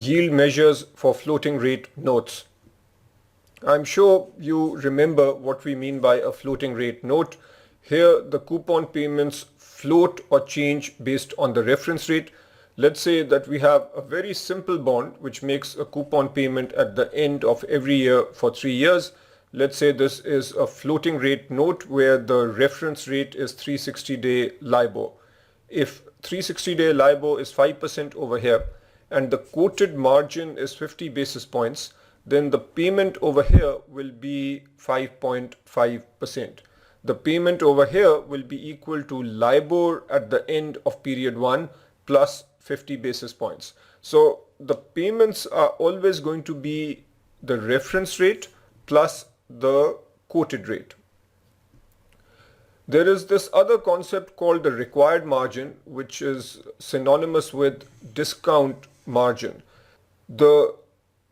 yield measures for floating rate notes. I'm sure you remember what we mean by a floating rate note. Here the coupon payments float or change based on the reference rate. Let's say that we have a very simple bond which makes a coupon payment at the end of every year for 3 years. Let's say this is a floating rate note where the reference rate is 360-day LIBOR. If 360-day LIBOR is 5% over here and the quoted margin is 50 basis points, then the payment over here will be 5.5%. The payment over here will be equal to LIBOR at the end of period 1 plus 50 basis points. So the payments are always going to be the reference rate plus the quoted rate. There is this other concept called the required margin, which is synonymous with discount margin. The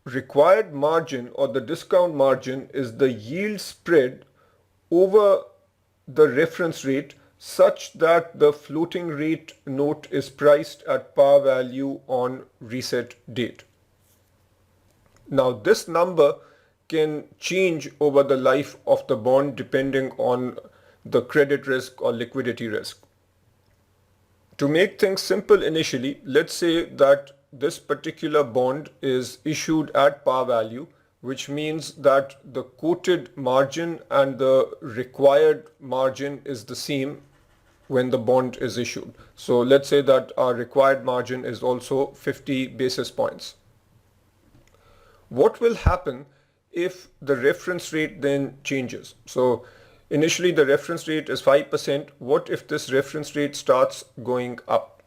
required margin or the discount margin is the yield spread over the reference rate such that the floating rate note is priced at par value on reset date. Now this number can change over the life of the bond depending on the credit risk or liquidity risk. To make things simple initially, let's say that this particular bond is issued at par value, which means that the quoted margin and the required margin is the same when the bond is issued. So let's say that our required margin is also 50 basis points. What will happen if the reference rate then changes? So initially the reference rate is 5%. What if this reference rate starts going up?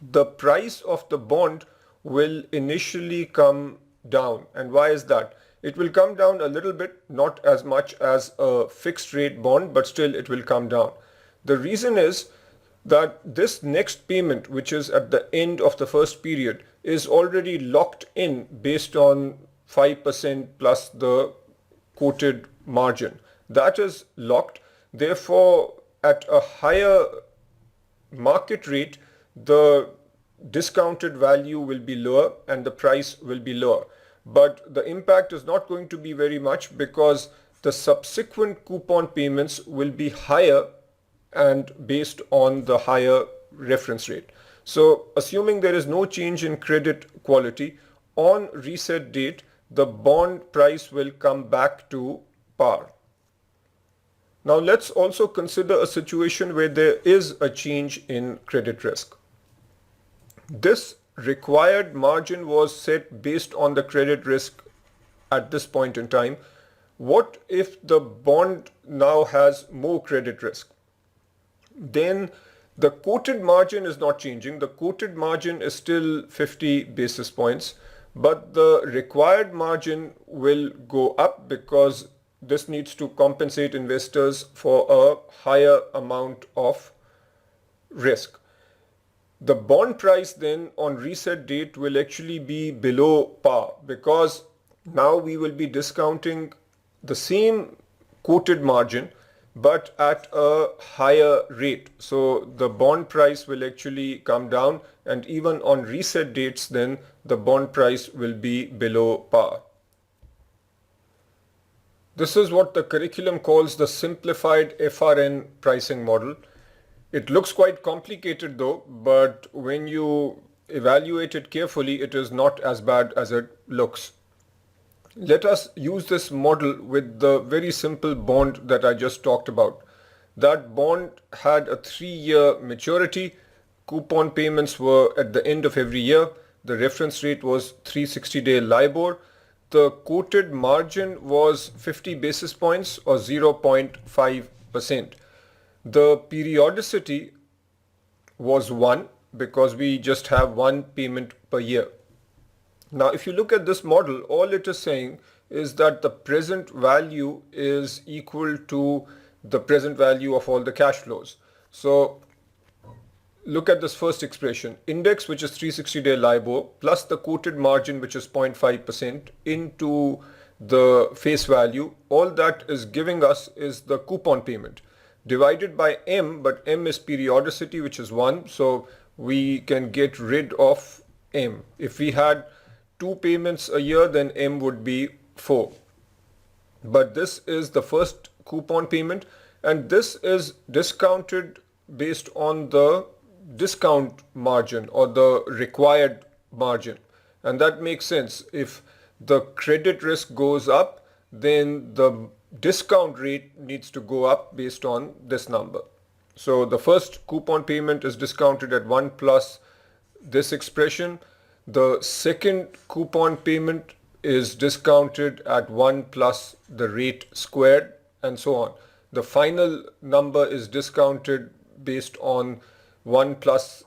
The price of the bond will initially come down. And why is that? It will come down a little bit, not as much as a fixed rate bond, but still it will come down. The reason is that this next payment, which is at the end of the first period, is already locked in based on 5% plus the quoted margin. That is locked. Therefore, at a higher market rate, the discounted value will be lower and the price will be lower. But the impact is not going to be very much because the subsequent coupon payments will be higher and based on the higher reference rate. So assuming there is no change in credit quality, on reset date, the bond price will come back to par. Now let's also consider a situation where there is a change in credit risk. This required margin was set based on the credit risk at this point in time. What if the bond now has more credit risk? Then the quoted margin is not changing. The quoted margin is still 50 basis points, but the required margin will go up because this needs to compensate investors for a higher amount of risk. The bond price then on reset date will actually be below par because now we will be discounting the same quoted margin but at a higher rate. So the bond price will actually come down, and even on reset dates then the bond price will be below par. This is what the curriculum calls the simplified FRN pricing model. It looks quite complicated though, but when you evaluate it carefully, it is not as bad as it looks. Let us use this model with the very simple bond that I just talked about. That bond had a 3-year maturity. Coupon payments were at the end of every year. The reference rate was 360-day LIBOR. The quoted margin was 50 basis points or 0.5%. The periodicity was 1 because we just have one payment per year. Now, if you look at this model, all it is saying is that the present value is equal to the present value of all the cash flows. So look at this first expression, index, which is 360-day LIBOR, plus the quoted margin, which is 0.5%, into the face value. All that is giving us is the coupon payment divided by M, but M is periodicity, which is 1. So we can get rid of M. If we had 2 payments a year, then M would be 4. But this is the first coupon payment, and this is discounted based on the discount margin or the required margin. And that makes sense. If the credit risk goes up, then the discount rate needs to go up based on this number. So the first coupon payment is discounted at 1 plus this expression. The second coupon payment is discounted at 1 plus the rate squared, and so on. The final number is discounted based on 1 plus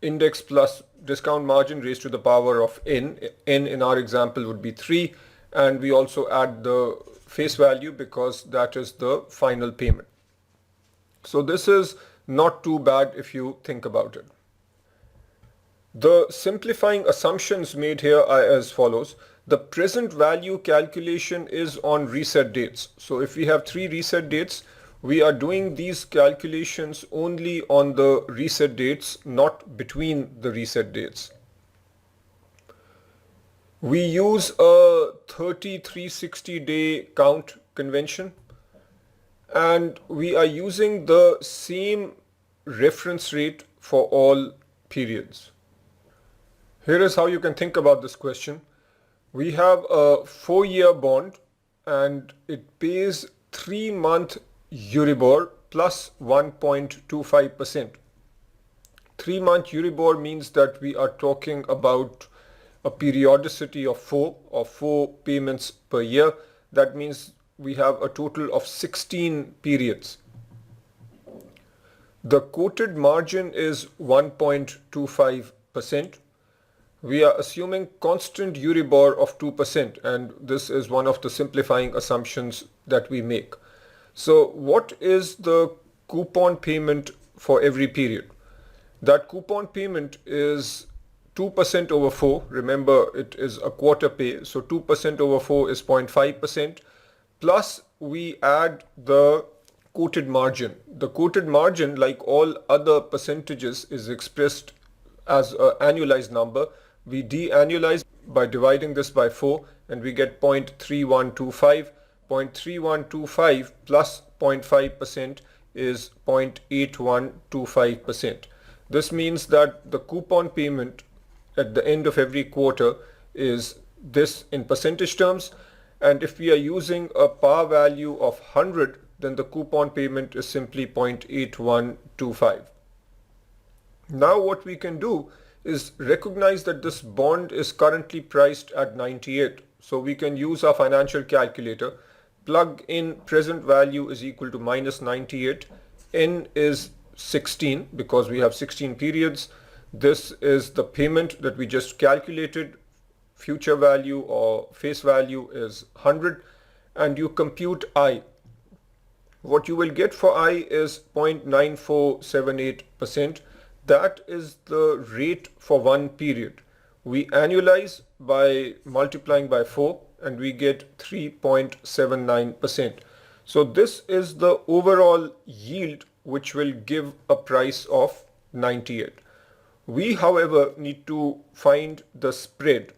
index plus discount margin raised to the power of n. N in our example would be 3, and we also add the face value because that is the final payment. So this is not too bad if you think about it. The simplifying assumptions made here are as follows. The present value calculation is on reset dates. So if we have 3 reset dates, we are doing these calculations only on the reset dates, not between the reset dates. We use a 360 day count convention, and we are using the same reference rate for all periods. Here is how you can think about this question. We have a 4-year bond and it pays 3-month Euribor plus 1.25%. 3-month Euribor means that we are talking about a periodicity of 4 payments per year. That means we have a total of 16 periods. The quoted margin is 1.25%. We are assuming constant Euribor of 2%, and this is one of the simplifying assumptions that we make. So what is the coupon payment for every period? That coupon payment is 2% over 4. Remember, it is a quarter pay, so 2% over 4 is 0.5%. Plus we add the quoted margin. The quoted margin, like all other percentages, is expressed as an annualized number. We de-annualize by dividing this by 4 and we get 0.3125. 0.3125 plus 0.5% is 0.8125%. This means that the coupon payment at the end of every quarter is this in percentage terms, and if we are using a par value of 100, then the coupon payment is simply 0.8125. Now what we can do is recognize that this bond is currently priced at 98. So we can use our financial calculator, plug in present value is equal to minus 98, n is 16 because we have 16 periods. This is the payment that we just calculated. Future value or face value is 100, and you compute I. What you will get for I is 0.9478%. That is the rate for one period. We annualize by multiplying by 4 and we get 3.79%. So this is the overall yield which will give a price of 98. We, however, need to find the spread.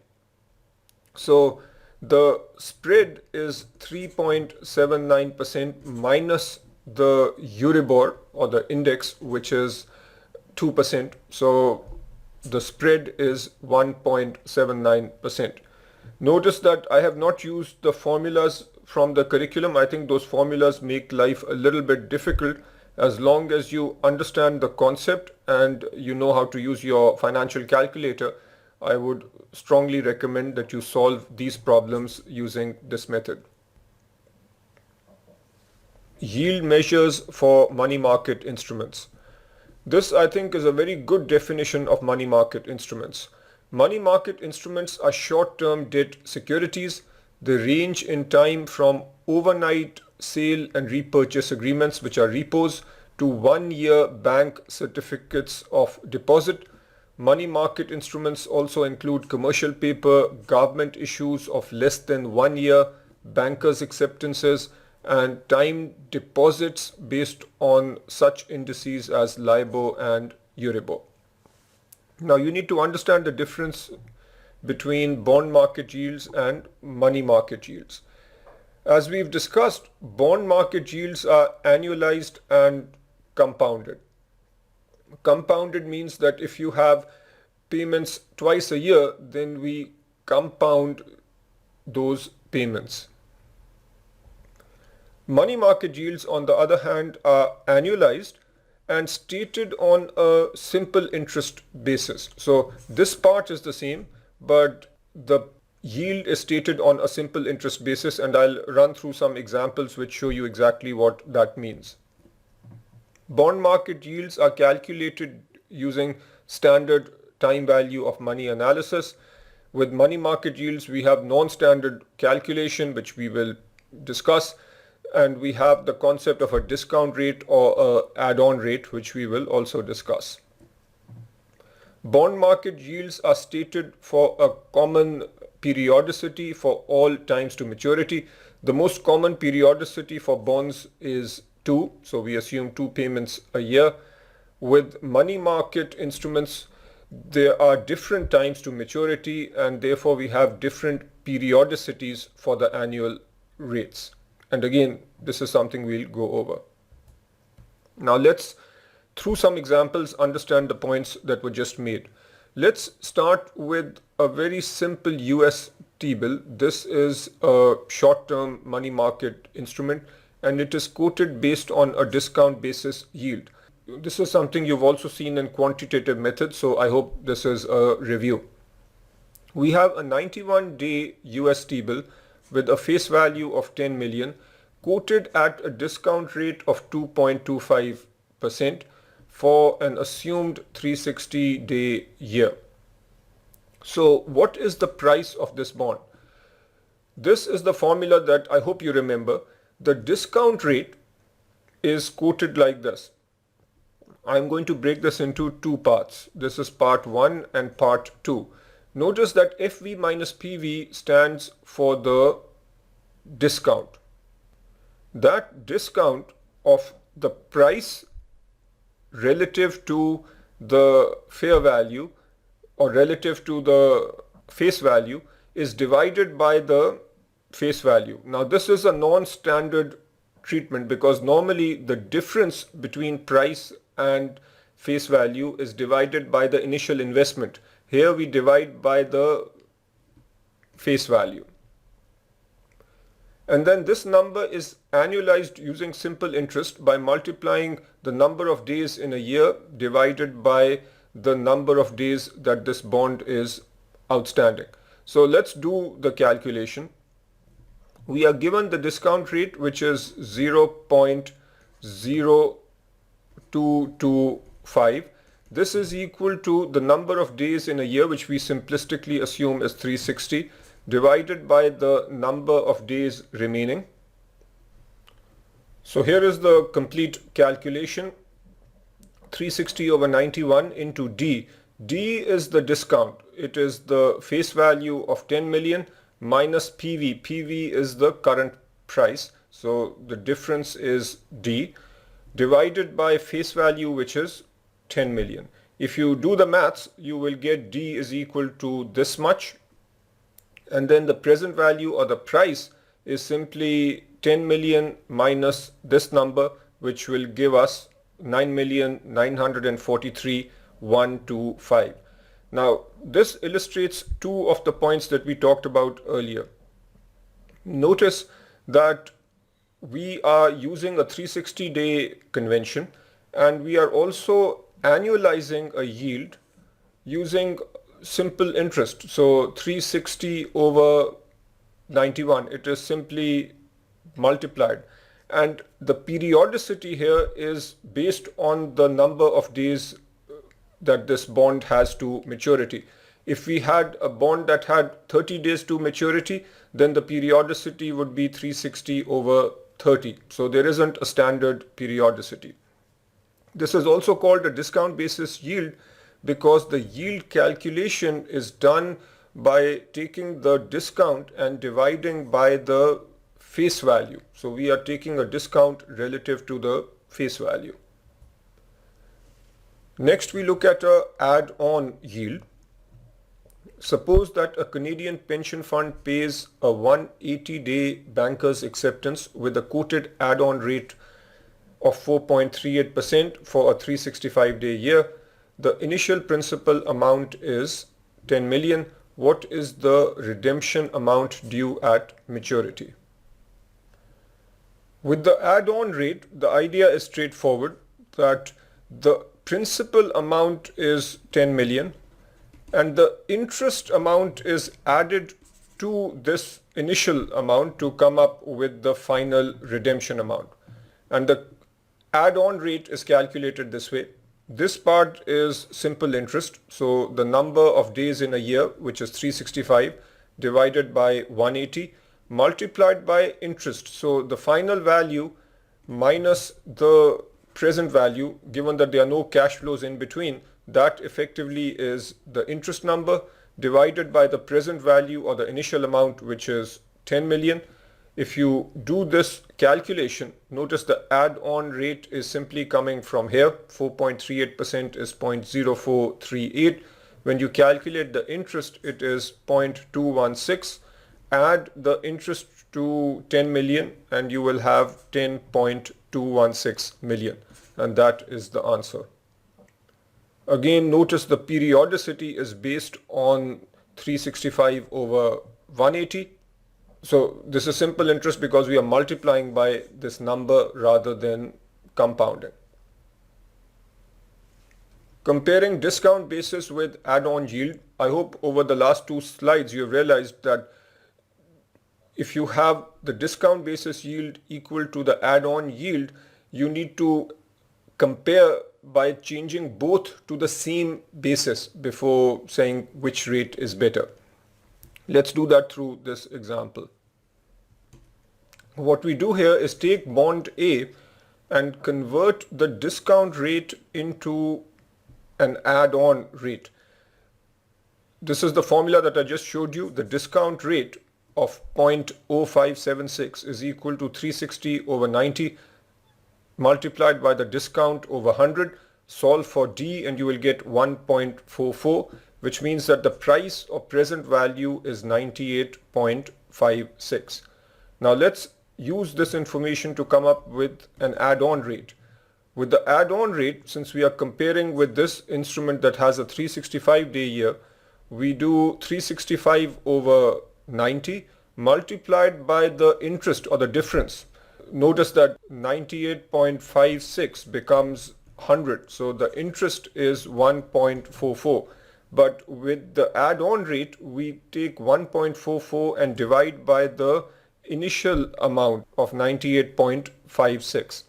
So the spread is 3.79% minus the Euribor or the index, which is 2%. So the spread is 1.79%. Notice that I have not used the formulas from the curriculum. I think those formulas make life a little bit difficult. As long as you understand the concept and you know how to use your financial calculator, I would strongly recommend that you solve these problems using this method. Yield measures for money market instruments. This, I think, is a very good definition of money market instruments. Money market instruments are short-term debt securities. They range in time from overnight sale and repurchase agreements, which are repos, to 1-year bank certificates of deposit. Money market instruments also include commercial paper, government issues of less than 1 year, bankers' acceptances, and time deposits based on such indices as LIBOR and Euribor. Now you need to understand the difference between bond market yields and money market yields. As we've discussed, bond market yields are annualized and compounded. Compounded means that if you have payments twice a year, then we compound those payments. Money market yields, on the other hand, are annualized and stated on a simple interest basis. So this part is the same, but the yield is stated on a simple interest basis, and I'll run through some examples which show you exactly what that means. Bond market yields are calculated using standard time value of money analysis. With money market yields, we have non-standard calculation, which we will discuss, and we have the concept of a discount rate or a add-on rate, which we will also discuss. Bond market yields are stated for a common periodicity for all times to maturity. The most common periodicity for bonds is 2, so we assume 2 payments a year. With money market instruments, there are different times to maturity, and therefore we have different periodicities for the annual rates. And again, this is something we'll go over. Now let's, through some examples, understand the points that were just made. Let's start with a very simple US T-bill. This is a short-term money market instrument, and it is quoted based on a discount basis yield. This is something you've also seen in quantitative methods, so I hope this is a review. We have a 91-day US T-bill with a face value of 10 million, quoted at a discount rate of 2.25% for an assumed 360-day year. So what is the price of this bond? This is the formula that I hope you remember. The discount rate is quoted like this. I'm going to break this into 2 parts. This is part 1 and part 2. Notice that FV minus PV stands for the discount. That discount of the price relative to the fair value or relative to the face value is divided by the face value. Now this is a non-standard treatment because normally the difference between price and face value is divided by the initial investment. Here we divide by the face value. And then this number is annualized using simple interest by multiplying the number of days in a year divided by the number of days that this bond is outstanding. So let's do the calculation. We are given the discount rate, which is 0.0225. This is equal to the number of days in a year, which we simplistically assume is 360, divided by the number of days remaining. So here is the complete calculation. 360 over 91 into D. D is the discount. It is the face value of 10 million minus PV. PV is the current price. So the difference is D divided by face value, which is 10 million. If you do the maths, you will get D is equal to this much. And then the present value or the price is simply 10 million minus this number, which will give us 9,943,125. Now, this illustrates 2 of the points that we talked about earlier. Notice that we are using a 360-day convention, and we are also annualizing a yield using simple interest. So 360 over 91, it is simply multiplied, and the periodicity here is based on the number of days that this bond has to maturity. If we had a bond that had 30 days to maturity, then the periodicity would be 360 over 30. So there isn't a standard periodicity. This is also called a discount basis yield because the yield calculation is done by taking the discount and dividing by the face value. So we are taking a discount relative to the face value. Next, we look at a add-on yield. Suppose that a Canadian pension fund pays a 180-day banker's acceptance with a quoted add-on rate of 4.38% for a 365-day year. The initial principal amount is 10 million. What is the redemption amount due at maturity? With the add-on rate, the idea is straightforward, that the principal amount is 10 million and the interest amount is added to this initial amount to come up with the final redemption amount. And the add-on rate is calculated this way. This part is simple interest. So the number of days in a year, which is 365, divided by 180, multiplied by interest. So the final value minus the present value, given that there are no cash flows in between, that effectively is the interest number divided by the present value or the initial amount, which is 10 million. If you do this calculation, notice the add-on rate is simply coming from here. 4.38% is 0.0438. When you calculate the interest, it is 0.216. Add the interest to 10 million and you will have 10.216 million. And that is the answer. Again, notice the periodicity is based on 365 over 180. So this is simple interest because we are multiplying by this number rather than compounding. Comparing discount basis with add-on yield, I hope over the last two slides you have realized that if you have the discount basis yield equal to the add-on yield, you need to compare by changing both to the same basis before saying which rate is better. Let's do that through this example. What we do here is take bond A and convert the discount rate into an add-on rate. This is the formula that I just showed you. The discount rate of 0.0576 is equal to 360 over 90 multiplied by the discount over 100. Solve for D and you will get 1.44, which means that the price or present value is 98.56. Now let's use this information to come up with an add-on rate. With the add-on rate, since we are comparing with this instrument that has a 365-day year, we do 365 over 90 multiplied by the interest or the difference. Notice that 98.56 becomes 100, so the interest is 1.44. But with the add-on rate, we take 1.44 and divide by the initial amount of 98.56.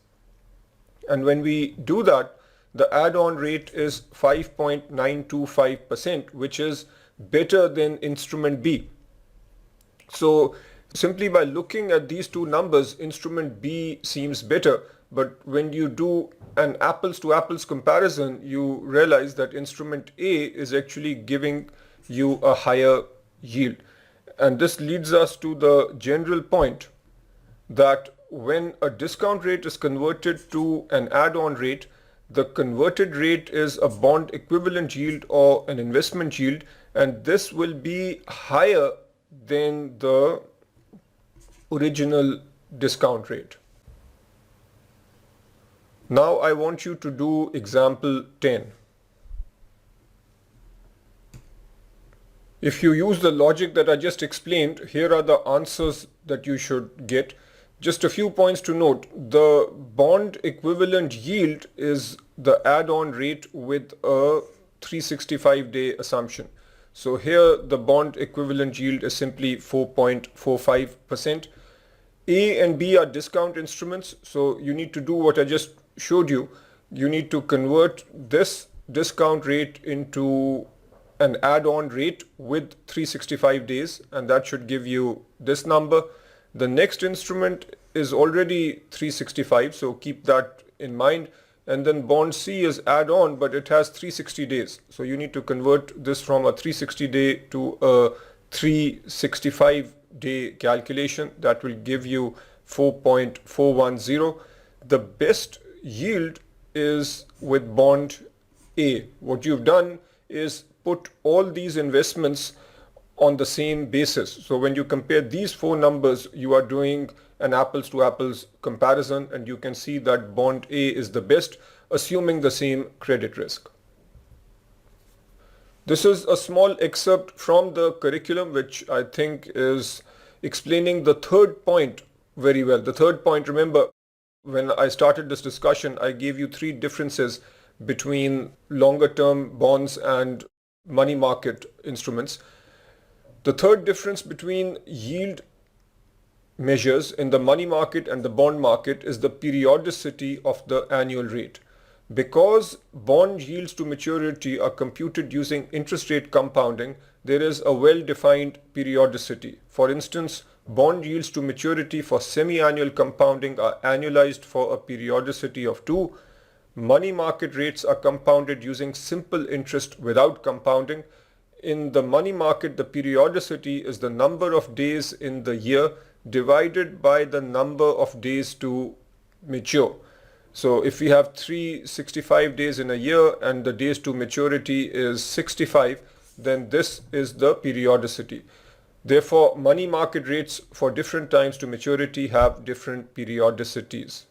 And when we do that, the add-on rate is 5.925%, which is better than instrument B. So simply by looking at these two numbers, instrument B seems better. But when you do an apples to apples comparison, you realize that instrument A is actually giving you a higher yield. And this leads us to the general point that when a discount rate is converted to an add-on rate, the converted rate is a bond equivalent yield or an investment yield, and this will be higher than the original discount rate. Now I want you to do example 10. If you use the logic that I just explained, here are the answers that you should get. Just a few points to note. The bond equivalent yield is the add-on rate with a 365-day assumption. So here the bond equivalent yield is simply 4.45%. A and B are discount instruments, so you need to do what I just showed you. You need to convert this discount rate into an add-on rate with 365 days, and that should give you this number. The next instrument is already 365, so keep that in mind. And then bond C is add-on, but it has 360 days. So you need to convert this from a 360 day to a 365 day calculation. That will give you 4.410. The best yield is with bond A. What you've done is put all these investments on the same basis. So when you compare these four numbers, you are doing an apples to apples comparison, and you can see that bond A is the best, assuming the same credit risk. This is a small excerpt from the curriculum, which I think is explaining the third point very well. The third point, remember, when I started this discussion, I gave you three differences between longer term bonds and money market instruments. The third difference between yield measures in the money market and the bond market is the periodicity of the annual rate. Because bond yields to maturity are computed using interest rate compounding, there is a well-defined periodicity. For instance, bond yields to maturity for semi-annual compounding are annualized for a periodicity of 2. Money market rates are compounded using simple interest without compounding. In the money market, the periodicity is the number of days in the year divided by the number of days to mature. So if we have 365 days in a year and the days to maturity is 65, then this is the periodicity. Therefore, money market rates for different times to maturity have different periodicities.